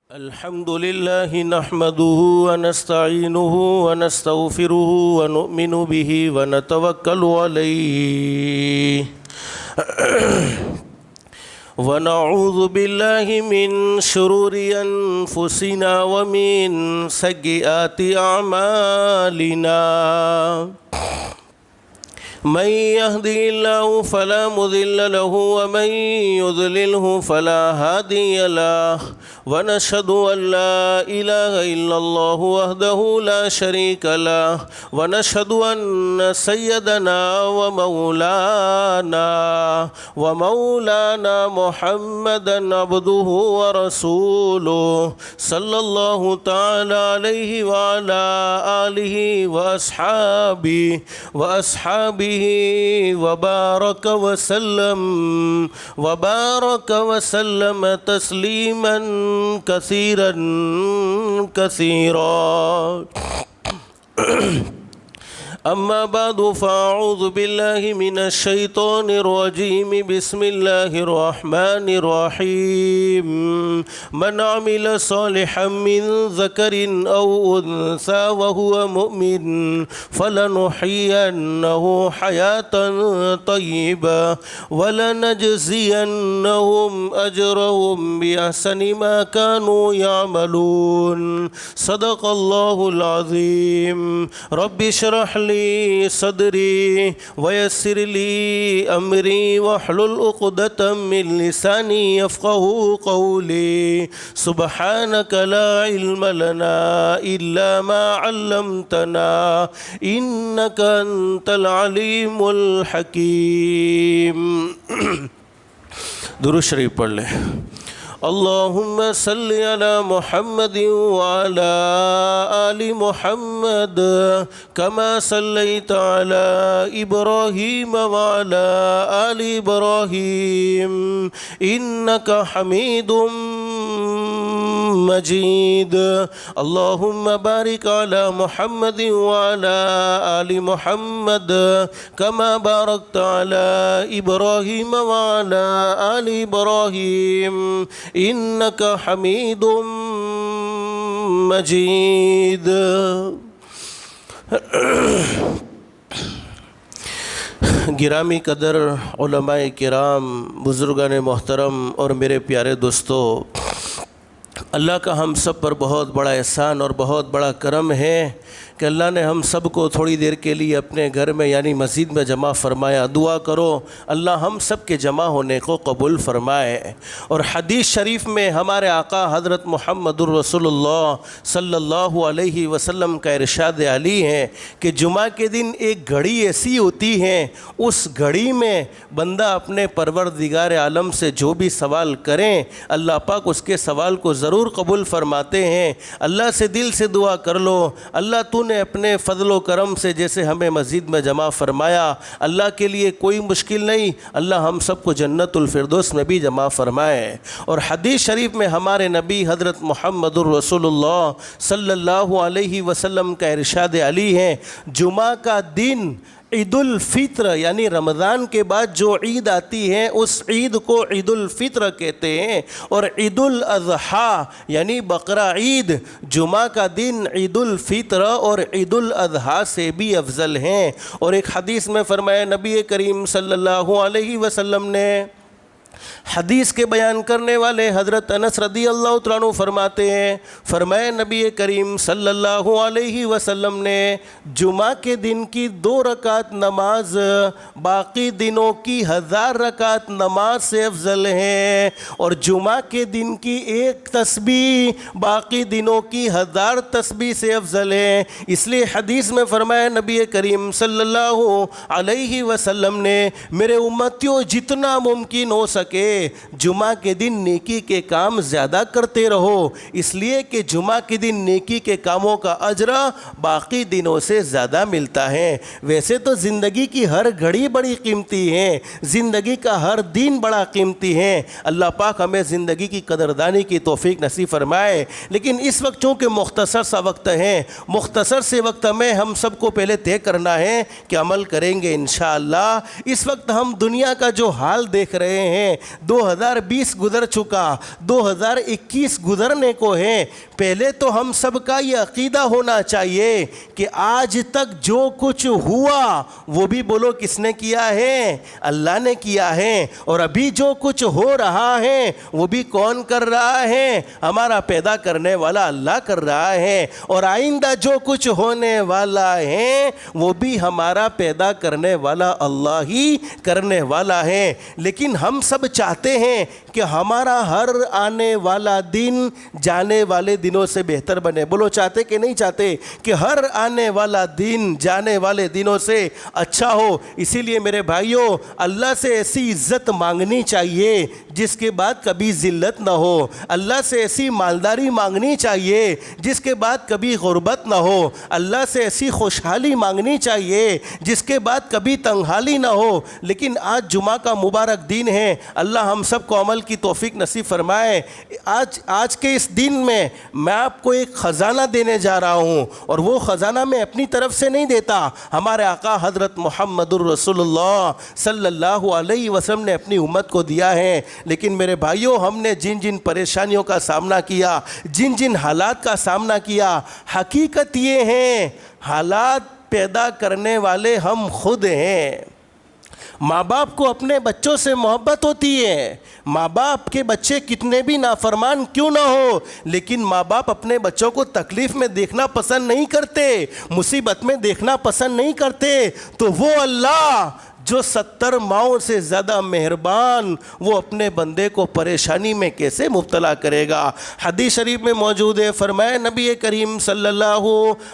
الحمد لله نحمده ونستعينه ونستغفره ونؤمن به ونتوكل عليه ونعوذ بالله من شرور أنفسنا ومن سيئات أعمالنا من يهدي الله فلا مضل له ومن يضلله فلا هادي له ونشهد أن لا إله إلا الله وحده لا شريك له ونشهد أن سيدنا ومولانا محمدا عبده ورسوله صلى الله تعالى عليه وعلى آله وأصحابه وبارك وسلم تسليما كثيرا أما بعد فأعوذ بالله من الشيطان الرجيم بسم الله الرحمن الرحيم من عمل صالحا من ذكر أو أنثى وهو مؤمن فلنحيينه حياة طيبة ولنجزينهم أجرهم بأحسن ما كانوا يعملون صدق الله العظيم رب اشرح لي صدري ويسر لي أمري واحلل عقدة من لساني يفقهوا قولي سبحانك لا علم لنا إلا ما علمتنا إنك أنت العليم الحكيم درود شریف پڑھ لیں اللهم صل على محمد وعلى آل محمد كما صليت على إبراهيم وعلى آل إبراهيم إنك حميد مجيد اللهم بارك على محمد وعلى آل محمد كما باركت على إبراهيم وعلى آل إبراهيم إنك حميد مجيد گرامی قدر علماء کرام بزرگان محترم اور میرے پیارے دوستو، اللہ کا ہم سب پر بہت بڑا احسان اور بہت بڑا کرم ہے کہ اللہ نے ہم سب کو تھوڑی دیر کے لیے اپنے گھر میں یعنی مسجد میں جمع فرمایا۔ دعا کرو اللہ ہم سب کے جمع ہونے کو قبول فرمائے۔ اور حدیث شریف میں ہمارے آقا حضرت محمد الرسول اللہ صلی اللہ علیہ وسلم کا ارشاد علی ہے کہ جمعہ کے دن ایک گھڑی ایسی ہوتی ہے، اس گھڑی میں بندہ اپنے پروردگار عالم سے جو بھی سوال کریں اللہ پاک اس کے سوال کو ضرور قبول فرماتے ہیں۔ اللہ سے دل سے دعا کر لو، اللہ تو نے اپنے فضل و کرم سے جیسے ہمیں مسجد میں جمع فرمایا، اللہ کے لیے کوئی مشکل نہیں، اللہ ہم سب کو جنت الفردوس میں بھی جمع فرمائے۔ اور حدیث شریف میں ہمارے نبی حضرت محمد الرسول اللہ صلی اللہ علیہ وسلم کا ارشاد علی ہے، جمعہ کا دن عید الفطر یعنی رمضان کے بعد جو عید آتی ہے اس عید کو عید الفطر کہتے ہیں، اور عید الاضحیٰ یعنی بقرہ عید جمعہ کا دن عید الفطر اور عید الاضحیٰ سے بھی افضل ہیں۔ اور ایک حدیث میں فرمایا نبی کریم صلی اللہ علیہ وسلم نے، حدیث کے بیان کرنے والے حضرت انس رضی اللہ تعالیٰ عنہ فرماتے ہیں، فرمایا نبی کریم صلی اللہ علیہ وسلم نے جمعہ کے دن کی 2 رکعت نماز باقی دنوں کی 1000 رکعت نماز سے افضل ہے، اور جمعہ کے دن کی 1 تسبیح باقی دنوں کی 1000 تسبیح سے افضل ہے۔ اس لیے حدیث میں فرمایا نبی کریم صلی اللہ علیہ وسلم نے، میرے امتیوں جتنا ممکن ہو سکے جمعہ کے دن نیکی کے کام زیادہ کرتے رہو، اس لیے کہ جمعہ کے دن نیکی کے کاموں کا اجر باقی دنوں سے زیادہ ملتا ہے۔ ویسے تو زندگی کی ہر گھڑی بڑی قیمتی ہے، زندگی کا ہر دن بڑا قیمتی ہے، اللہ پاک ہمیں زندگی کی قدردانی کی توفیق نصیب فرمائے۔ لیکن اس وقت چونکہ مختصر سا وقت ہے، مختصر سے وقت میں ہم سب کو پہلے طے کرنا ہے کہ عمل کریں گے انشاءاللہ۔ اس وقت ہم دنیا کا جو حال دیکھ رہے ہیں ہیں, 2020 گزر چکا, 2021 گزرنے کو ہے. پہلے تو ہم سب کا یہ عقیدہ ہونا چاہیے کہ آج تک جو کچھ ہوا وہ بھی بولو کس نے کیا ہے؟ اللہ نے کیا ہے. اور ابھی جو کچھ ہو رہا ہے وہ بھی کون کر رہا ہے؟ ہمارا پیدا کرنے والا اللہ کر رہا ہے. اور آئندہ جو کچھ ہونے والا ہے وہ بھی ہمارا پیدا کرنے والا اللہ ہی کرنے والا ہے. لیکن ہم سب چاہتے ہیں کہ ہمارا ہر آنے والا دن جانے والے دنوں سے بہتر بنے. بولو چاہتے کہ نہیں چاہتے کہ ہر آنے والا دن جانے والے دنوں سے اچھا ہو؟ اسی لیے میرے بھائیوں, اللہ سے ایسی عزت مانگنی چاہیے جس کے بعد کبھی ذلت نہ ہو. اللہ سے ایسی مالداری مانگنی چاہیے جس کے بعد کبھی غربت نہ ہو. اللہ سے ایسی خوشحالی مانگنی چاہیے جس کے بعد کبھی تنگحالی نہ ہو. لیکن آج جمعہ کا مبارک دن ہے, اللہ ہم سب کو عمل کی توفیق نصیب فرمائے. آج کے اس دن میں آپ کو ایک خزانہ دینے جا رہا ہوں, اور وہ خزانہ میں اپنی طرف سے نہیں دیتا, ہمارے آقا حضرت محمد الرسول اللہ صلی اللہ علیہ وسلم نے اپنی امت کو دیا ہے. لیکن میرے بھائیوں, ہم نے جن جن پریشانیوں کا سامنا کیا, جن جن حالات کا سامنا کیا, حقیقت یہ ہے حالات پیدا کرنے والے ہم خود ہیں. ماں باپ کو اپنے بچوں سے محبت ہوتی ہے. ماں باپ کے بچے کتنے بھی نافرمان کیوں نہ ہو, لیکن ماں باپ اپنے بچوں کو تکلیف میں دیکھنا پسند نہیں کرتے, مصیبت میں دیکھنا پسند نہیں کرتے. تو وہ اللہ جو 70 ماؤں سے زیادہ مہربان, وہ اپنے بندے کو پریشانی میں کیسے مبتلا کرے گا؟ حدیث شریف میں موجود ہے, فرمایا نبی کریم صلی اللہ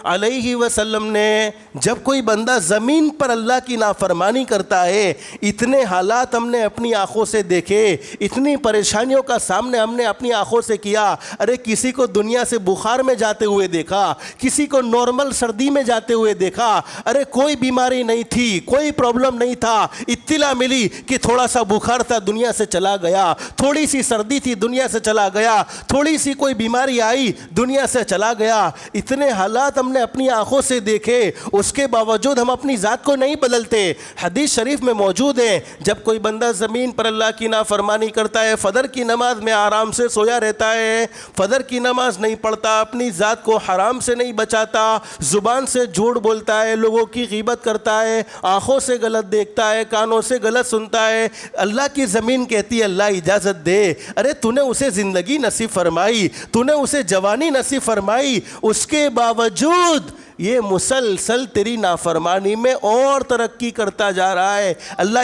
علیہ وسلم نے, جب کوئی بندہ زمین پر اللہ کی نافرمانی کرتا ہے, اتنے حالات ہم نے اپنی آنکھوں سے دیکھے, اتنی پریشانیوں کا سامنے ہم نے اپنی آنکھوں سے کیا. ارے کسی کو دنیا سے بخار میں جاتے ہوئے دیکھا, کسی کو نارمل سردی میں جاتے ہوئے دیکھا, ارے کوئی بیماری نہیں تھی, کوئی پرابلم نہیں تھا, اطلاع ملی کہ تھوڑا سا بخار تھا دنیا سے چلا گیا, تھوڑی سی سردی تھی دنیا سے چلا گیا, تھوڑی سی کوئی بیماری آئی دنیا سے چلا گیا. اتنے حالات ہم نے اپنی آنکھوں سے دیکھے, اس کے باوجود ہم اپنی ذات کو نہیں بدلتے. حدیث شریف میں موجود ہے, جب کوئی بندہ زمین پر اللہ کی نافرمانی کرتا ہے, فجر کی نماز میں آرام سے سویا رہتا ہے, فجر کی نماز نہیں پڑھتا, اپنی ذات کو حرام سے نہیں بچاتا, زبان سے جھوٹ بولتا ہے, لوگوں کی غیبت کرتا ہے, آنکھوں سے غلط دیکھتا ہے, کانوں سے غلط سنتا ہے, اللہ کی زمین کہتی ہے اللہ اجازت دے. ارے تو نے اسے زندگی نصیب فرمائی, تو نے اسے جوانی نصیب فرمائی, اس کے باوجود یہ مسلسل تیری نافرمانی میں اور ترقی کرتا جا رہا ہے. اللہ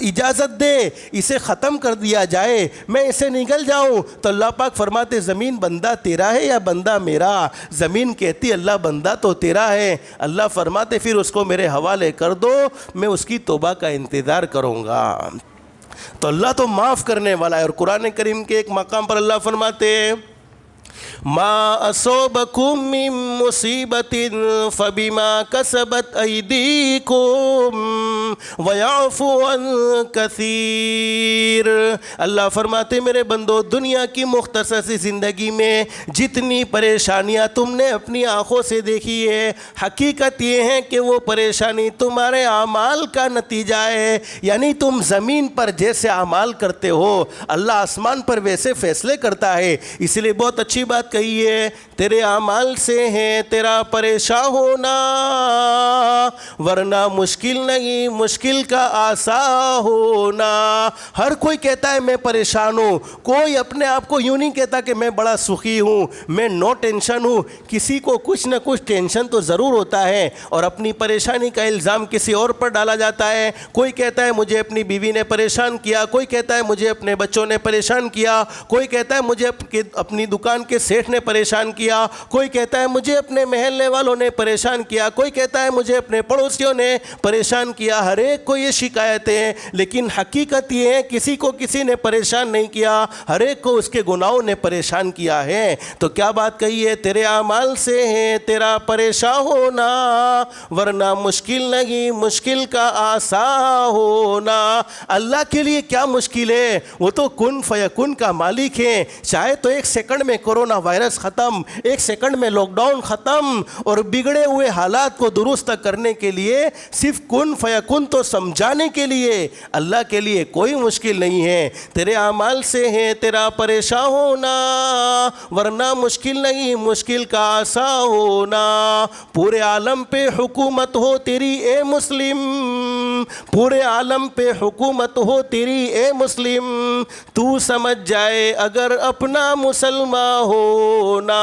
اجازت دے اسے ختم کر دیا جائے, میں اسے نگل جاؤں. تو اللہ پاک فرماتے زمین بندہ تیرا ہے یا بندہ میرا؟ زمین کہتی اللہ بندہ تو تیرا ہے. اللہ فرماتے پھر اس کو میرے حوالے کر دو, میں اس کی توبہ کا انتظار کروں گا. تو اللہ تو معاف کرنے والا ہے. اور قرآن کریم کے ایک مقام پر اللہ فرماتے ہیں ما اصابکم من مصیبت فبما کسبت ایدیکم ویعفو عن کثیر. اللہ فرماتے میرے بندو, دنیا کی مختصر سی زندگی میں جتنی پریشانیاں تم نے اپنی آنکھوں سے دیکھی ہے, حقیقت یہ ہے کہ وہ پریشانی تمہارے اعمال کا نتیجہ ہے. یعنی تم زمین پر جیسے اعمال کرتے ہو, اللہ آسمان پر ویسے فیصلے کرتا ہے. اس لیے بہت اچھی بات کہی ہے, تیرے اعمال سے ہے تیرا پریشان ہونا, ورنہ مشکل نہیں مشکل کا آسان ہونا. ہر کوئی کہتا ہے میں پریشان ہوں, کوئی اپنے آپ کو یوں نہیں کہتا کہ میں بڑا سخی ہوں, میں نو ٹینشن ہوں. کسی کو کچھ نہ کچھ ٹینشن تو ضرور ہوتا ہے, اور اپنی پریشانی کا الزام کسی اور پر ڈالا جاتا ہے. کوئی کہتا ہے مجھے اپنی بیوی نے پریشان کیا, کوئی کہتا ہے مجھے اپنے بچوں نے پریشان کیا, کوئی کہتا ہے مجھے اپنی دکان کے سیٹھ نے پریشان کیا, کوئی کہتا ہے مجھے اپنے محلے والوں نے پریشان کیا, کوئی کہتا ہے مجھے اپنے پڑوسیوں نے پریشان کیا. ہر ایک کو یہ شکایتیں ہیں, لیکن حقیقت یہ ہے کسی کو کسی نے پریشان نہیں کیا, ہر ایک کو اس کے گناہوں نے پریشان کیا ہے. تو کیا بات کہی ہے, تیرے اعمال سے ہے تیرا پریشان ہونا, ورنہ مشکل نہیں مشکل کا آسان ہونا. اللہ کے لیے کیا مشکل ہے, وہ تو کن فیکن کا مالک ہے. چاہے تو ایک سیکنڈ میں کورونا وائرس ختم, 1 سیکنڈ میں لاک ڈاؤن ختم, اور بگڑے ہوئے حالات کو درست کرنے کے لیے صرف کن فیکن تو سمجھانے کے لیے اللہ کے لیے کوئی مشکل نہیں ہے. تیرے اعمال سے ہے تیرا پریشان ہونا, ورنہ مشکل نہیں مشکل کا آسان ہونا. پورے عالم پہ حکومت ہو تیری اے مسلم, پورے عالم پہ حکومت ہو تیری اے مسلم, تو سمجھ جائے اگر اپنا مسلمان ہونا.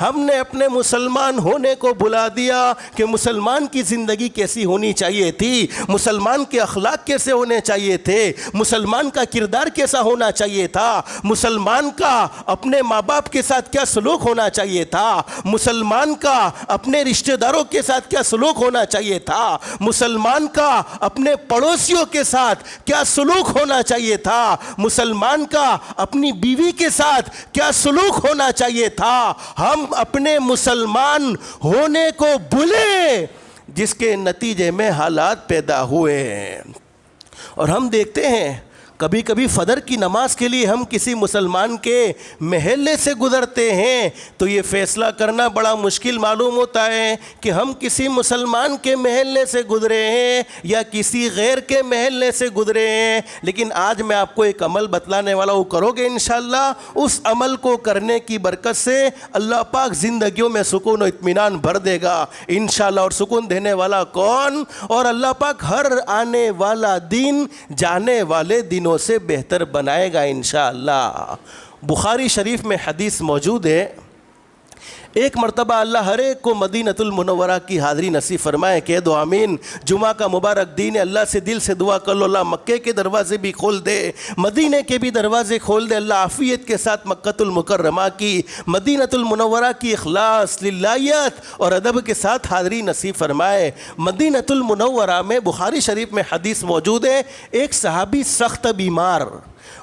ہم نے اپنے مسلمان ہونے کو بلا دیا کہ مسلمان کی زندگی کیسی ہونی چاہیے تھی, مسلمان کے اخلاق کیسے ہونے چاہیے تھے, مسلمان کا کردار کیسا ہونا چاہیے تھا, مسلمان کا اپنے ماں باپ کے ساتھ کیا سلوک ہونا چاہیے تھا, مسلمان کا اپنے رشتہ داروں کے ساتھ کیا سلوک ہونا چاہیے تھا, مسلمان کا اپنے پڑوسیوں کے ساتھ کیا سلوک ہونا چاہیے تھا, مسلمان کا اپنی بیوی کے ساتھ کیا سلوک ہونا چاہیے تھا. ہم اپنے مسلمان ہونے کو بھولے جس کے نتیجے میں حالات پیدا ہوئے ہیں. اور ہم دیکھتے ہیں کبھی کبھی فجر کی نماز کے لیے ہم کسی مسلمان کے محلے سے گزرتے ہیں تو یہ فیصلہ کرنا بڑا مشکل معلوم ہوتا ہے کہ ہم کسی مسلمان کے محلے سے گزرے ہیں یا کسی غیر کے محلے سے گزرے ہیں. لیکن آج میں آپ کو ایک عمل بتلانے والا ہوں, کرو گے انشاءاللہ. اس عمل کو کرنے کی برکت سے اللہ پاک زندگیوں میں سکون و اطمینان بھر دے گا انشاءاللہ. اور سکون دینے والا کون؟ اور اللہ پاک ہر آنے والا دن جانے والے دنوں سے بہتر بنائے گا انشاءاللہ. بخاری شریف میں حدیث موجود ہے, ایک مرتبہ اللہ ہر ایک کو مدینۃ المنورہ کی حاضری نصیب فرمائے. کہہ دو آمین. جمعہ کا مبارک دین ہے, اللہ سے دل سے دعا کر لو اللہ مکے کے دروازے بھی کھول دے, مدینے کے بھی دروازے کھول دے. اللہ عافیت کے ساتھ مکۃ المکرمہ کی, مدینۃ المنورہ کی اخلاص للہیت اور ادب کے ساتھ حاضری نصیب فرمائے. مدینۃ المنورہ میں بخاری شریف میں حدیث موجود ہے, ایک صحابی سخت بیمار,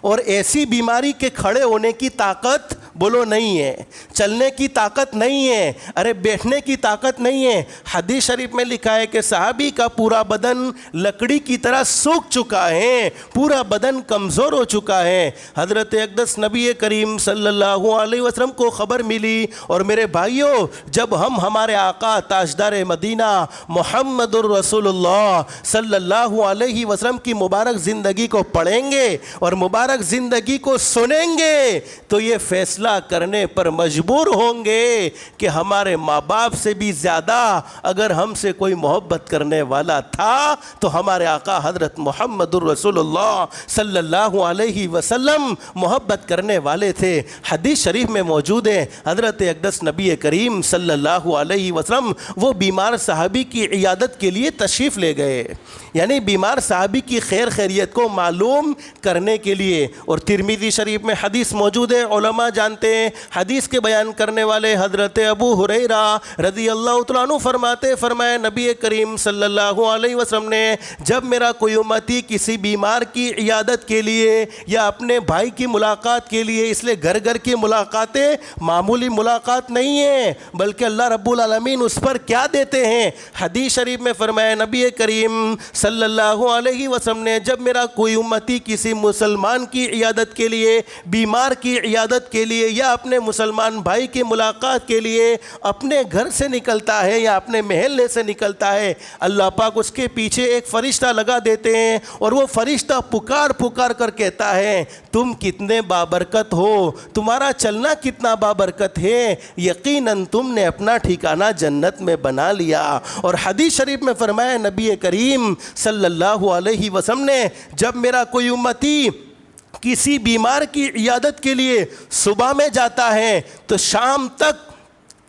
اور ایسی بیماری کے کھڑے ہونے کی طاقت بولو نہیں ہے, چلنے کی طاقت نہیں ہے, ارے بیٹھنے کی طاقت نہیں ہے. حدیث شریف میں لکھا ہے کہ صحابی کا پورا بدن لکڑی کی طرح سوکھ چکا ہے, پورا بدن کمزور ہو چکا ہے. حضرت اقدس نبی کریم صلی اللہ علیہ وسلم کو خبر ملی. اور میرے بھائیوں, جب ہم ہمارے آقا تاجدار مدینہ محمد الرسول اللہ صلی اللہ علیہ وسلم کی مبارک زندگی کو پڑھیں گے اور مبارک زندگی کو سنیں گے تو یہ فیصلہ کرنے پر مجبور ہوں گے کہ ہمارے ماں باپ سے بھی زیادہ اگر ہم سے کوئی محبت کرنے والا تھا تو ہمارے آقا حضرت محمد الرسول اللہ صلی اللہ علیہ وسلم محبت کرنے والے تھے. حدیث شریف میں موجود ہے حضرت اقدس نبی کریم صلی اللہ علیہ وسلم وہ بیمار صحابی کی عیادت کے لیے تشریف لے گئے, یعنی بیمار صحابی کی خیر خیریت کو معلوم کرنے کے لیے. اور ترمذی شریف میں حدیث موجود ہے, علماء جانتے ہیں, حدیث کے بیان کرنے والے حضرت ابو ہریرہ رضی اللہ تعالیٰ عنہ فرمائے نبی کریم صلی اللہ علیہ وسلم نے جب میرا کوئی امتی کسی بیمار کی عیادت کے لیے یا اپنے بھائی کی ملاقات کے لیے, اس لیے گھر گھر کی ملاقاتیں معمولی ملاقات نہیں ہیں بلکہ اللہ رب العالمین اس پر کیا دیتے ہیں. حدیث شریف میں فرمایا نبی کریم صلی اللہ علیہ وسلم نے جب میرا کوئی امتی کسی مسلمان کی عیادت کے لیے, بیمار کی عیادت کے لیے یا اپنے مسلمان بھائی کی ملاقات کے لیے اپنے گھر سے نکلتا ہے یا اپنے محلے سے نکلتا ہے, اللہ پاک اس کے پیچھے ایک فرشتہ لگا دیتے ہیں اور وہ فرشتہ پکار پکار کر کہتا ہے تم کتنے بابرکت ہو, تمہارا چلنا کتنا بابرکت ہے, یقیناً تم نے اپنا ٹھکانہ جنت میں بنا لیا. اور حدیث شریف میں فرمایا نبی کریم صلی اللہ علیہ وسلم نے جب میرا کوئی امتی کسی بیمار کی عیادت کے لیے صبح میں جاتا ہے تو شام تک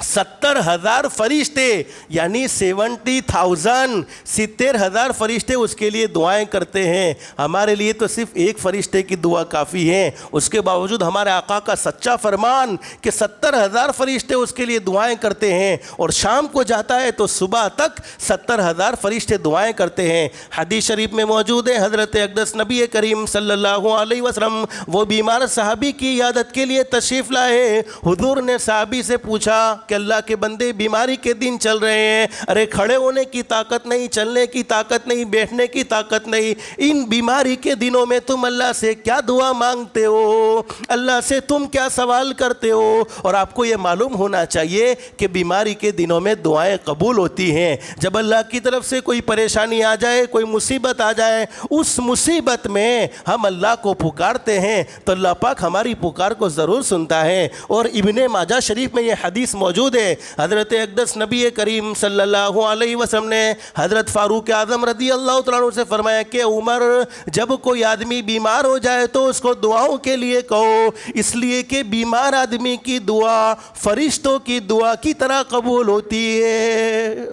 70,000 فرشتے یعنی 70,000 فرشتے اس کے لیے دعائیں کرتے ہیں. ہمارے لیے تو صرف ایک فرشتے کی دعا کافی ہے, اس کے باوجود ہمارے آقا کا سچا فرمان کہ 70,000 فرشتے اس کے لیے دعائیں کرتے ہیں. اور شام کو جاتا ہے تو صبح تک 70,000 فرشتے دعائیں کرتے ہیں. حدیث شریف میں موجود ہے حضرت اقدس نبی کریم صلی اللہ علیہ وسلم وہ بیمار صحابی کی عیادت کے لیے تشریف لائے. حضور نے صحابی سے پوچھا کہ کہ اللہ کے بندے بیماری کے دن چل رہے ہیں، ارے کھڑے ہونے کی طاقت نہیں، چلنے کی طاقت نہیں، بیٹھنے کی طاقت نہیں، ان بیماری کے دنوں میں تم اللہ سے کیا دعا مانگتے ہو، اللہ سے تم کیا سوال کرتے ہو؟ اور آپ کو یہ معلوم ہونا چاہیے کہ بیماری کے دنوں میں دعائیں قبول ہوتی ہیں۔ جب اللہ کی طرف سے کوئی پریشانی آ جائے، کوئی مصیبت آ جائے، اس مصیبت میں ہم اللہ کو پکارتے ہیں تو اللہ پاک ہماری پکار کو ضرور سنتا ہے۔ اور ابن ماجہ شریف میں یہ حدیث موجود ہے، حضرت اقدس نبی کریم صلی اللہ علیہ وسلم نے حضرت فاروق اعظم رضی اللہ تعالیٰ عنہ سے فرمایا کہ عمر، جب کوئی آدمی بیمار ہو جائے تو اس کو دعاؤں کے لیے کہو، اس لیے کہ بیمار آدمی کی دعا فرشتوں کی دعا کی طرح قبول ہوتی ہے۔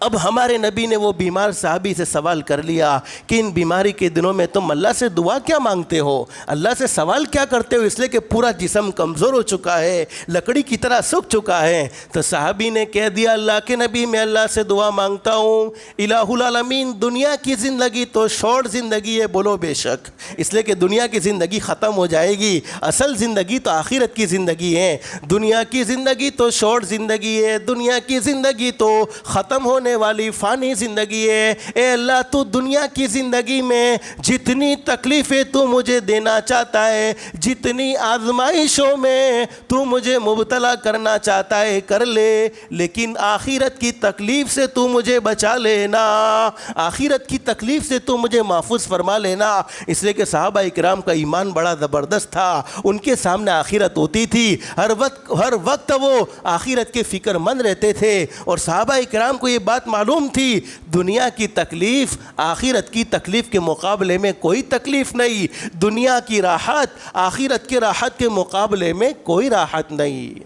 اب ہمارے نبی نے وہ بیمار صحابی سے سوال کر لیا کہ ان بیماری کے دنوں میں تم اللہ سے دعا کیا مانگتے ہو، اللہ سے سوال کیا کرتے ہو؟ اس لیے کہ پورا جسم کمزور ہو چکا ہے، لکڑی کی طرح سوکھ چکا ہے۔ تو صحابی نے کہہ دیا، اللہ کے نبی میں اللہ سے دعا مانگتا ہوں، الہ العالمین دنیا کی زندگی تو شارٹ زندگی ہے، بولو بے شک، اس لیے کہ دنیا کی زندگی ختم ہو جائے گی، اصل زندگی تو آخرت کی زندگی ہے۔ دنیا کی زندگی تو شارٹ زندگی ہے، دنیا کی زندگی تو ختم ہونے والی فانی زندگی ہے۔ اے اللہ، تو دنیا کی زندگی میں جتنی تکلیفیں تو مجھے دینا چاہتا ہے، جتنی آزمائشوں میں تو مجھے مبتلا کرنا چاہتا ہے کر لے، لیکن آخرت کی تکلیف سے تو مجھے بچا لینا، آخرت کی تکلیف سے تو مجھے محفوظ فرما لینا۔ اس لیے کہ صحابہ اکرام کا ایمان بڑا زبردست تھا، ان کے سامنے آخرت ہوتی تھی، ہر وقت وہ آخرت کے فکر مند رہتے تھے۔ اور صحابہ اکرام کو یہ بات معلوم تھی، دنیا کی تکلیف آخرت کی تکلیف کے مقابلے میں کوئی تکلیف نہیں، دنیا کی راحت آخرت کی راحت کے مقابلے میں کوئی راحت نہیں۔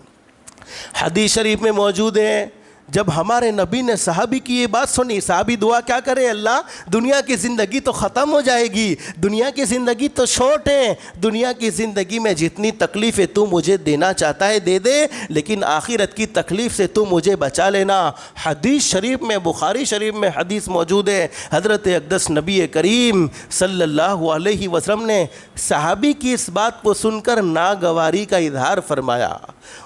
حدیث شریف میں موجود ہے، جب ہمارے نبی نے صحابی کی یہ بات سنی، صحابی دعا کیا کرے، اللہ دنیا کی زندگی تو ختم ہو جائے گی، دنیا کی زندگی تو شارٹ ہے، دنیا کی زندگی میں جتنی تکلیفیں تو مجھے دینا چاہتا ہے دے دے، لیکن آخرت کی تکلیف سے تو مجھے بچا لینا۔ حدیث شریف میں، بخاری شریف میں حدیث موجود ہے، حضرت اقدس نبی کریم صلی اللہ علیہ وسلم نے صحابی کی اس بات کو سن کر ناگواری کا اظہار فرمایا،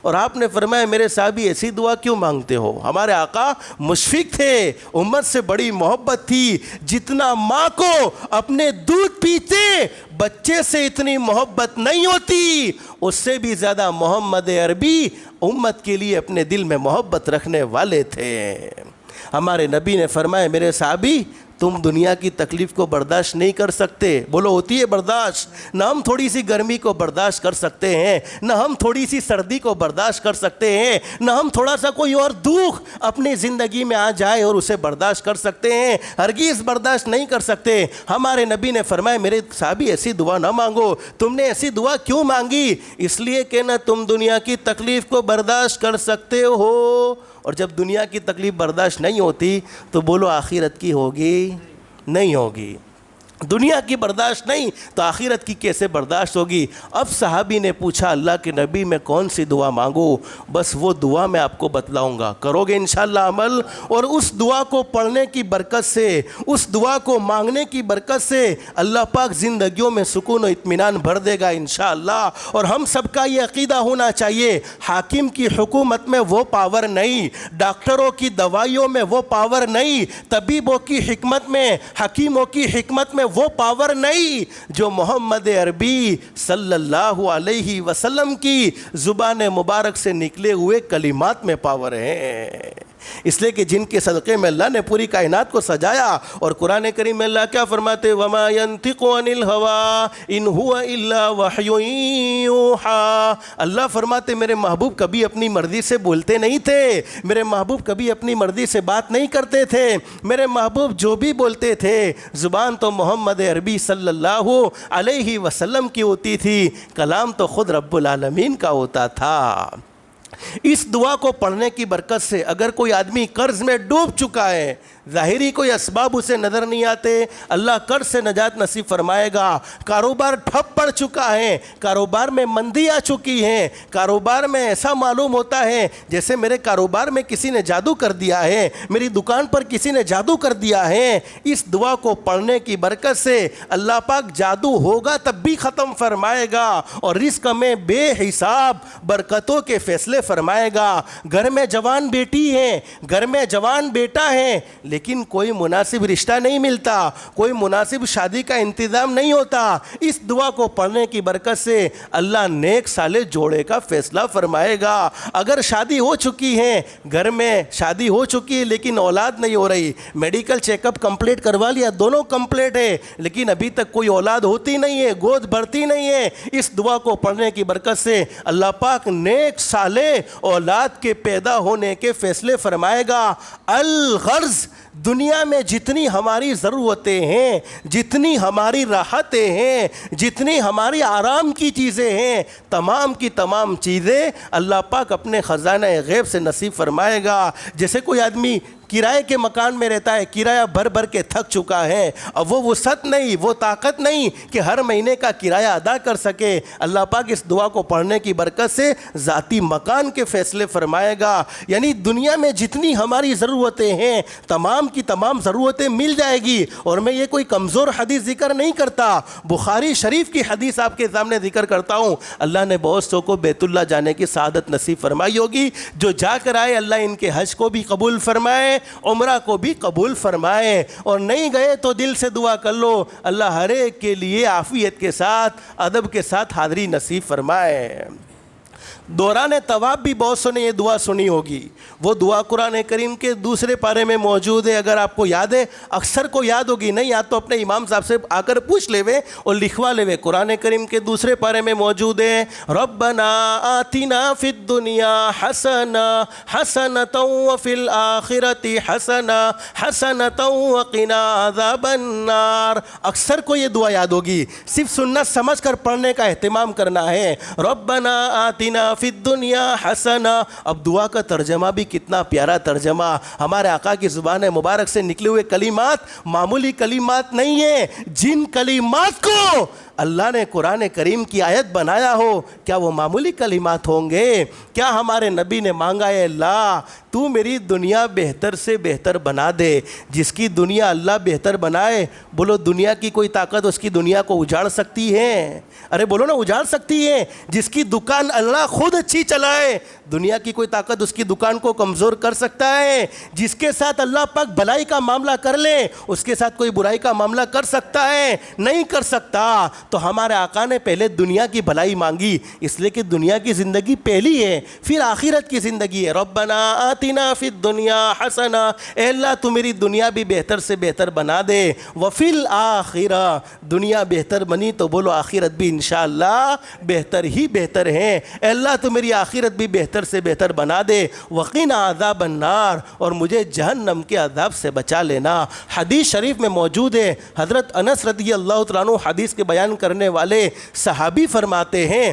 اور آپ نے فرمایا میرے صحابی ایسی دعا کیوں مانگتے ہو؟ ہمارے آقا مشفق تھے، امت سے بڑی محبت تھی، جتنا ماں کو اپنے دودھ پیتے بچے سے اتنی محبت نہیں ہوتی، اس سے بھی زیادہ محمد عربی امت کے لیے اپنے دل میں محبت رکھنے والے تھے۔ ہمارے نبی نے فرمایا میرے صحابی تم دنیا کی تکلیف کو برداشت نہیں کر سکتے، بولو ہوتی ہے برداشت، نہ ہم تھوڑی سی گرمی کو برداشت کر سکتے ہیں، نہ ہم تھوڑی سی سردی کو برداشت کر سکتے ہیں، نہ ہم تھوڑا سا کوئی اور دکھ اپنی زندگی میں آ جائے اور اسے برداشت کر سکتے ہیں، ہرگز برداشت نہیں کر سکتے۔ ہمارے نبی نے فرمایا میرے صحابی ایسی دعا نہ مانگو، تم نے ایسی دعا کیوں مانگی؟ اس لیے کہ نہ تم دنیا کی تکلیف کو برداشت کر سکتے ہو، اور جب دنیا کی تکلیف برداشت نہیں ہوتی تو بولو آخرت کی ہوگی؟ نہیں ہوگی۔ دنیا کی برداشت نہیں تو آخرت کی کیسے برداشت ہوگی؟ اب صحابی نے پوچھا اللہ کے نبی میں کون سی دعا مانگوں؟ بس وہ دعا میں آپ کو بتلاؤں گا، کرو گے انشاءاللہ عمل، اور اس دعا کو پڑھنے کی برکت سے، اس دعا کو مانگنے کی برکت سے اللہ پاک زندگیوں میں سکون و اطمینان بھر دے گا انشاءاللہ۔ اور ہم سب کا یہ عقیدہ ہونا چاہیے، حاکم کی حکومت میں وہ پاور نہیں، ڈاکٹروں کی دوائیوں میں وہ پاور نہیں، طبیبوں کی حکمت میں، حکیموں کی حکمت میں وہ پاور نہیں، جو محمد عربی صلی اللہ علیہ وسلم کی زبان مبارک سے نکلے ہوئے کلمات میں پاور ہے۔ اس لیے کہ جن کے صدقے میں اللہ نے پوری کائنات کو سجایا، اور قرآن کریم میں اللہ کیا فرماتے، وَمَا يَنْتِقُ عَنِ الْهَوَىٰ إِنْ هُوَ إِلَّا وَحْيٌ يُوحَىٰ۔ اللہ فرماتے میرے محبوب کبھی اپنی مرضی سے بولتے نہیں تھے، میرے محبوب کبھی اپنی مرضی سے بات نہیں کرتے تھے، میرے محبوب جو بھی بولتے تھے زبان تو محمد عربی صلی اللہ علیہ وسلم کی ہوتی تھی، کلام تو خود رب العالمین کا ہوتا تھا۔ اس دعا کو پڑھنے کی برکت سے اگر کوئی آدمی قرض میں ڈوب چکا ہے، ظاہری کوئی اسباب اسے نظر نہیں آتے، اللہ قرض سے نجات نصیب فرمائے گا، کاروبار ٹھپ پڑ چکا ہے، کاروبار میں مندی آ چکی ہے، کاروبار میں ایسا معلوم ہوتا ہے جیسے میرے کاروبار میں کسی نے جادو کر دیا ہے، میری دکان پر کسی نے جادو کر دیا ہے، اس دعا کو پڑھنے کی برکت سے اللہ پاک جادو ہوگا تب بھی ختم فرمائے گا، اور رزق میں بے حساب برکتوں کے فیصلے فرمائے گا۔ گھر میں جوان بیٹی ہے، گھر میں جوان بیٹا ہے، لیکن کوئی مناسب رشتہ نہیں ملتا، کوئی مناسب شادی کا انتظام نہیں ہوتا، اس دعا کو پڑھنے کی برکت سے اللہ نیک صالح جوڑے کا فیصلہ فرمائے گا۔ اگر شادی ہو چکی ہے، گھر میں شادی ہو چکی ہے لیکن اولاد نہیں ہو رہی، میڈیکل چیک اپ کمپلیٹ کروا لیا، دونوں کمپلیٹ ہے، لیکن ابھی تک کوئی اولاد ہوتی نہیں ہے، گود بھرتی نہیں ہے، اس دعا کو پڑھنے کی برکت سے اللہ پاک نیک صالح اولاد کے پیدا ہونے کے فیصلے فرمائے گا۔ الغرض دنیا میں جتنی ہماری ضرورتیں ہیں، جتنی ہماری راحتیں ہیں، جتنی ہماری آرام کی چیزیں ہیں، تمام کی تمام چیزیں اللہ پاک اپنے خزانہ غیب سے نصیب فرمائے گا۔ جیسے کوئی آدمی کرائے کے مکان میں رہتا ہے، کرایہ بھر بھر کے تھک چکا ہے، اب وہ وسعت نہیں، وہ طاقت نہیں کہ ہر مہینے کا کرایہ ادا کر سکے، اللہ پاک اس دعا کو پڑھنے کی برکت سے ذاتی مکان کے فیصلے فرمائے گا۔ یعنی دنیا میں جتنی ہماری ضرورتیں ہیں، تمام کی تمام ضرورتیں مل جائے گی۔ اور میں یہ کوئی کمزور حدیث ذکر نہیں کرتا، بخاری شریف کی حدیث آپ کے سامنے ذکر کرتا ہوں۔ اللہ نے بہت سو کو بیت اللہ جانے کی سعادت نصیب فرمائی ہوگی، جو جا کر آئے اللہ ان کے حج کو بھی قبول فرمائے، عمرہ کو بھی قبول فرمائے، اور نہیں گئے تو دل سے دعا کر لو اللہ ہر ایک کے لیے عافیت کے ساتھ، ادب کے ساتھ حاضری نصیب فرمائے۔ دوران طواف بھی بہت سو نے یہ دعا سنی ہوگی، وہ دعا قرآن کریم کے دوسرے پارے میں موجود ہے، اگر آپ کو یاد ہے، اکثر کو یاد ہوگی، نہیں یاد تو اپنے امام صاحب سے آ کر پوچھ لے وے اور لکھوا لے وے۔ قرآن کریم کے دوسرے پارے میں موجود ہے، ربنا آتنا فی الدنیا حسنہ حسنۃ وفی الآخرۃ حسنہ حسنۃ وقنا عذاب النار۔ اکثر کو یہ دعا یاد ہوگی، صرف سنت سمجھ کر پڑھنے کا اہتمام کرنا ہے۔ ربنا آتنا فی الدنیا حسنہ، اب دعا کا ترجمہ بھی کتنا پیارا ترجمہ، ہمارے آقا کی زبان مبارک سے نکلے ہوئے کلمات معمولی کلمات نہیں ہیں۔ جن کلمات کو اللہ نے قرآن کریم کی آیت بنایا ہو، کیا وہ معمولی کلمات ہوں گے؟ کیا ہمارے نبی نے مانگا ہے اللہ تو میری دنیا بہتر سے بہتر بنا دے؟ جس کی دنیا اللہ بہتر بنائے، بولو دنیا کی کوئی طاقت اس کی دنیا کو اجاڑ سکتی ہے؟ ارے بولو نا، اجاڑ سکتی ہے۔ جس کی دکان اللہ خود اچھی چلائے، دنیا کی کوئی طاقت اس کی دکان کو کمزور کر سکتا ہے؟ جس کے ساتھ اللہ پاک بھلائی کا معاملہ کر لے، اس کے ساتھ کوئی برائی کا معاملہ کر سکتا ہے؟ نہیں کر سکتا۔ تو ہمارے آقا نے پہلے دنیا کی بھلائی مانگی، اس لیے کہ دنیا کی زندگی پہلی ہے، پھر آخرت کی زندگی ہے۔ ربنا آتنا فی الدنیا حسنہ، اے اللہ تو میری دنیا بھی بہتر سے بہتر بنا دے، وفی الآخرہ، دنیا بہتر بنی تو بولو آخرت بھی انشاءاللہ بہتر ہی بہتر ہے۔ اے اللہ تو میری آخرت بھی بہتر سے بہتر بنا دے، وقنا عذاب النار، اور مجھے جہنم کے عذاب سے بچا لینا۔ حدیث شریف میں موجود ہے، حضرت انس رضی اللہ تعالیٰ عنہ حدیث کے بیان کرنے والے صحابی فرماتے ہیں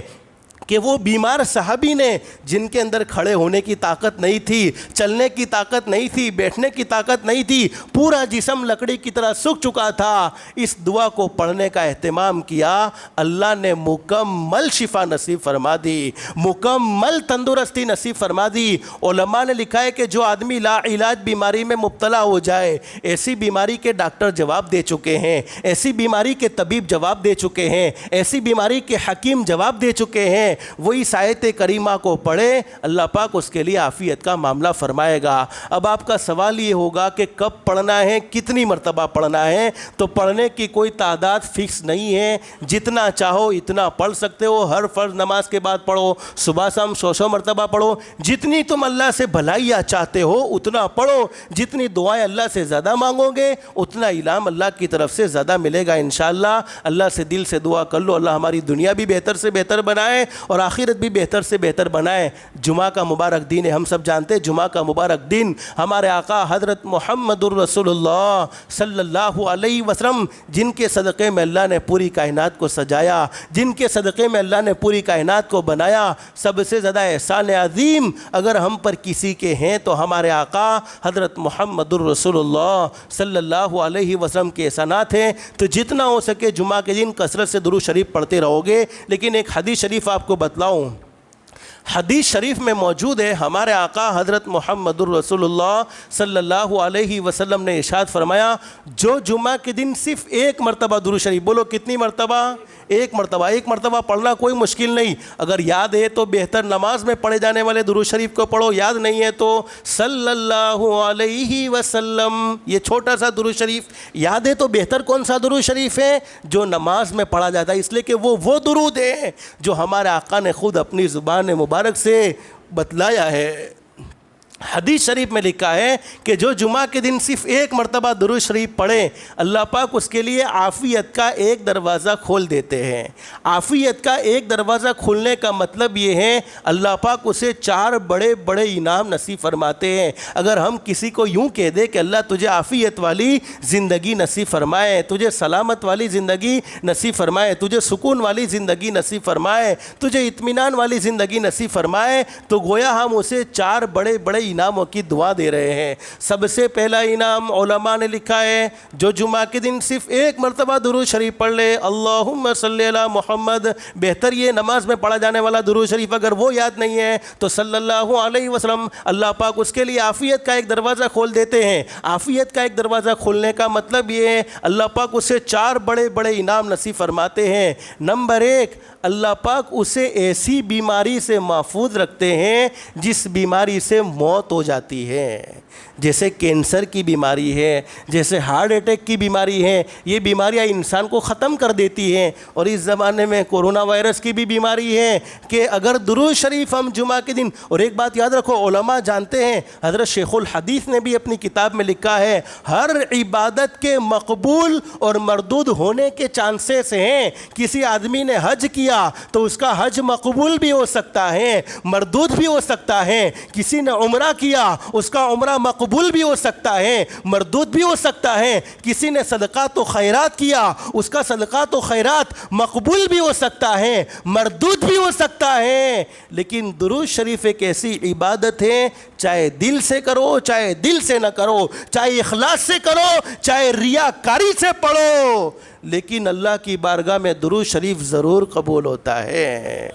کہ وہ بیمار صحابی نے، جن کے اندر کھڑے ہونے کی طاقت نہیں تھی، چلنے کی طاقت نہیں تھی، بیٹھنے کی طاقت نہیں تھی، پورا جسم لکڑی کی طرح سوکھ چکا تھا، اس دعا کو پڑھنے کا اہتمام کیا، اللہ نے مکمل شفا نصیب فرما دی، مکمل تندرستی نصیب فرما دی۔ علماء نے لکھا ہے کہ جو آدمی لا علاج بیماری میں مبتلا ہو جائے، ایسی بیماری کے ڈاکٹر جواب دے چکے ہیں، ایسی بیماری کے طبیب جواب دے چکے ہیں، ایسی بیماری کے حکیم جواب دے چکے ہیں، وہی آیت کریمہ کو پڑھے، اللہ پاک اس کے لیے عافیت کا معاملہ فرمائے گا۔ اب آپ کا سوال یہ ہوگا کہ کب پڑھنا ہے، کتنی مرتبہ پڑھنا ہے؟ تو پڑھنے کی کوئی تعداد فکس نہیں ہے، جتنا چاہو اتنا پڑھ سکتے ہو، ہر فرض نماز کے بعد پڑھو، صبح شام 100 مرتبہ پڑھو، جتنی تم اللہ سے بھلائیاں چاہتے ہو اتنا پڑھو، جتنی دعائیں اللہ سے زیادہ مانگو گے اتنا انعام اللہ کی طرف سے زیادہ ملے گا انشاءاللہ۔ اللہ سے دل سے دعا کر لو اللہ ہماری دنیا بھی بہتر سے بہتر بنائے اور آخرت بھی بہتر سے بہتر بنائے۔ جمعہ کا مبارک دن ہے، ہم سب جانتے ہیں جمعہ کا مبارک دن ہمارے آقا حضرت محمد الرسول اللہ صلی اللہ علیہ وسلم، جن کے صدقے میں اللہ نے پوری کائنات کو سجایا، جن کے صدقے میں اللہ نے پوری کائنات کو بنایا، سب سے زیادہ احسان عظیم اگر ہم پر کسی کے ہیں تو ہمارے آقا حضرت محمد الرسول اللہ صلی اللہ علیہ وسلم کے احسانات ہیں۔ تو جتنا ہو سکے جمعہ کے دن کثرت سے درود شریف پڑھتے رہو گے۔ لیکن ایک حدیث شریف آپ کو بتلاؤں، حدیث شریف میں موجود ہے، ہمارے آقا حضرت محمد الرسول اللہ صلی اللہ علیہ وسلم نے ارشاد فرمایا، جو جمعہ کے دن صرف ایک مرتبہ درود شریف، بولو کتنی مرتبہ؟ ایک مرتبہ پڑھنا کوئی مشکل نہیں. اگر یاد ہے تو بہتر نماز میں پڑھے جانے والے درود شریف کو پڑھو, یاد نہیں ہے تو صلی اللہ علیہ وسلم, یہ چھوٹا سا درود شریف. یاد ہے تو بہتر کون سا درود شریف ہے؟ جو نماز میں پڑھا جاتا ہے, اس لیے کہ وہ درود ہے جو ہمارے آقا نے خود اپنی زبان مبارک سے بتلایا ہے. حدیث شریف میں لکھا ہے کہ جو جمعہ کے دن صرف ایک مرتبہ درود شریف پڑھیں, اللہ پاک اس کے لیے عافیت کا ایک دروازہ کھول دیتے ہیں. عافیت کا ایک دروازہ کھولنے کا مطلب یہ ہے اللہ پاک اسے 4 بڑے بڑے انعام نصیب فرماتے ہیں. اگر ہم کسی کو یوں کہہ دے کہ اللہ تجھے عافیت والی زندگی نصیب فرمائے, تجھے سلامت والی زندگی نصیب فرمائے, تجھے سکون والی زندگی نصیب فرمائے, تجھے اطمینان والی زندگی نصیب فرمائے, تو گویا ہم اسے 4 بڑے بڑے انعاموں کی دعا دے رہے ہیں. سب سے پہلا انعام علماء نے لکھا ہے جو جمعہ کے دن صرف ایک مرتبہ درود شریف پڑھ لے, اللہم صلی علی محمد, بہتر یہ نماز میں پڑھا جانے والا درود شریف اگر وہ یاد نہیں ہے تو صلی اللہ علیہ وسلم, اللہ پاک اس کے لیے عافیت کا ایک دروازہ کھول دیتے ہیں. عافیت کا ایک دروازہ کھولنے کا مطلب یہ ہے اللہ پاک اسے 4 بڑے بڑے انعام نصیب فرماتے ہیں. نمبر 1, اللہ پاک اسے ایسی بیماری سے محفوظ رکھتے ہیں جس بیماری سے موت ہو جاتی ہے, جیسے کینسر کی بیماری ہے, جیسے ہارٹ اٹیک کی بیماری ہے. یہ بیماریاں انسان کو ختم کر دیتی ہیں. اور اس زمانے میں کورونا وائرس کی بھی بیماری ہے کہ اگر درود شریف ہم جمعہ کے دن, اور ایک بات یاد رکھو علماء جانتے ہیں, حضرت شیخ الحدیث نے بھی اپنی کتاب میں لکھا ہے ہر عبادت کے مقبول اور مردود ہونے کے چانسز ہیں. کسی آدمی نے حج کیا تو اس کا حج مقبول بھی ہو سکتا ہے, مردود بھی ہو سکتا ہے. کسی نے عمرہ کیا, اس کا عمرہ مقبول بھی ہو سکتا ہے, مردود بھی ہو سکتا ہے. کسی نے صدقات و خیرات کیا, اس کا صدقات و خیرات مقبول بھی ہو سکتا ہے, مردود بھی ہو سکتا ہے. لیکن درود شریف ایک ایسی عبادت ہے, چاہے دل سے کرو چاہے دل سے نہ کرو, چاہے اخلاص سے کرو چاہے ریاکاری سے پڑھو, لیکن اللہ کی بارگاہ میں درود شریف ضرور قبول ہوتا ہے.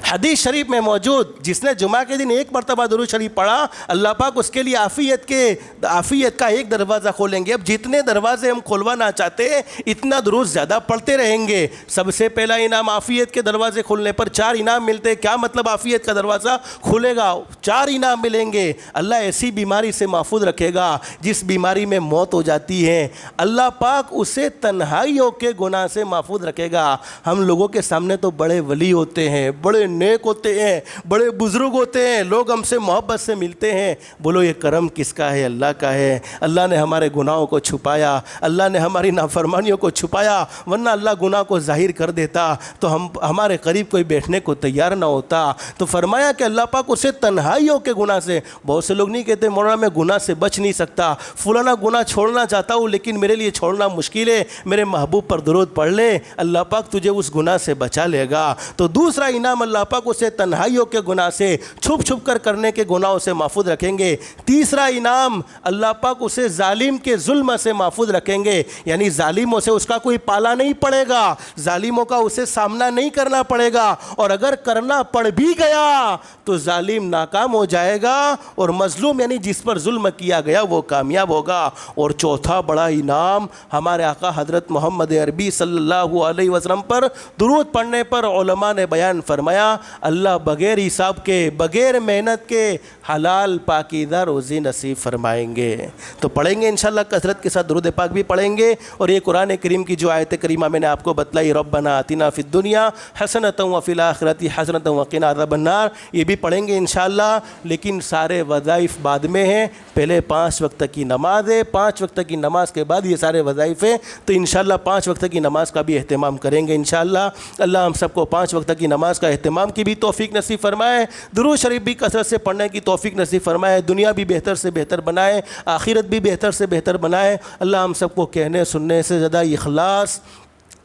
حدیث شریف میں موجود جس نے جمعہ کے دن ایک مرتبہ درود شریف پڑھا, اللہ پاک اس کے لیے عافیت کا ایک دروازہ کھولیں گے. اب جتنے دروازے ہم کھلوانا چاہتے ہیں اتنا درود زیادہ پڑھتے رہیں گے. سب سے پہلا انعام عافیت کے دروازے کھلنے پر 4 انعام ملتے ہیں. کیا مطلب عافیت کا دروازہ کھلے گا؟ 4 انعام ملیں گے. اللہ ایسی بیماری سے محفوظ رکھے گا جس بیماری میں موت ہو جاتی ہے. اللہ پاک اسے تنہائیوں کے گناہ سے محفوظ رکھے گا. ہم لوگوں کے سامنے تو بڑے ولی ہوتے ہیں, بڑے نیک ہوتے ہیں, بڑے بزرگ ہوتے ہیں, لوگ ہم سے محبت سے ملتے ہیں. بولو یہ کرم کس کا ہے؟ اللہ کا ہے. اللہ نے ہمارے گناہوں کو چھپایا, اللہ نے ہماری نافرمانیوں کو چھپایا, ورنہ اللہ گناہ کو ظاہر کر دیتا تو ہمارے قریب کوئی بیٹھنے کو تیار نہ ہوتا. تو فرمایا کہ اللہ پاک اسے تنہائیوں کے گناہ سے, بہت سے لوگ نہیں کہتے مولانا میں گناہ سے بچ نہیں سکتا, فلانا گناہ چھوڑنا چاہتا ہوں لیکن میرے لیے چھوڑنا مشکل ہے, میرے محبوب پر درود پڑھ لے, اللہ پاک تجھے اس گناہ سے بچا لے گا. تو دوسرا انعام اللہ پاک اسے تنہائیوں کے گناہ سے, چھپ چھپ کر کرنے کے گناہوں سے محفوظ رکھیں گے. تیسرا انعام اللہ پاک اسے ظالم کے ظلم سے محفوظ رکھیں گے, یعنی ظالموں سے اس کا کوئی پالا نہیں پڑے گا, ظالموں کا اسے سامنا نہیں کرنا پڑے گا, اور اگر کرنا پڑ بھی گیا تو ظالم ناکام ہو جائے گا اور مظلوم یعنی جس پر ظلم کیا گیا وہ کامیاب ہوگا. اور چوتھا بڑا انعام ہمارے آقا حضرت محمد عربی صلی اللہ علیہ وسلم پر درود پڑھنے پر علماء نے بیان فرمایا اللہ بغیر حساب کے, بغیر محنت کے حلال پاکیزہ روزی نصیب فرمائیں گے. تو پڑھیں گے انشاءاللہ کثرت کے ساتھ, درود پاک بھی پڑھیں گے. اور یہ قرآن کریم کی جو آیت کریمہ میں نے آپ کو بتلائی, ربنا آتنا فی الدنیا حسنۃ وفی الآخرۃ حسنۃ وقنا عذاب النار, یہ بھی پڑھیں گے انشاءاللہ. لیکن سارے وظائف بعد میں ہیں, پہلے 5 وقت کی نماز ہے, 5 وقت کی نماز کے بعد یہ سارے وظائف ہیں. تو انشاءاللہ 5 وقت کی نماز کا بھی اہتمام کریں گے انشاءاللہ. اللہ ہم سب کو 5 وقت کی نماز کا اہتمام کی بھی توفیق نصیب فرمائے, درود شریف بھی کثرت سے پڑھنے کی توفیق نصیب فرمائے, دنیا بھی بہتر سے بہتر بنائے, آخرت بھی بہتر سے بہتر بنائے. اللہ ہم سب کو کہنے سننے سے زیادہ اخلاص,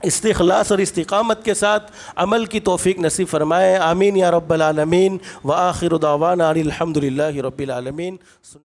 استخلاص اور استقامت کے ساتھ عمل کی توفیق نصیب فرمائے. آمین یا رب العالمین. وآخر دعوانا الحمد للہ رب العالمین.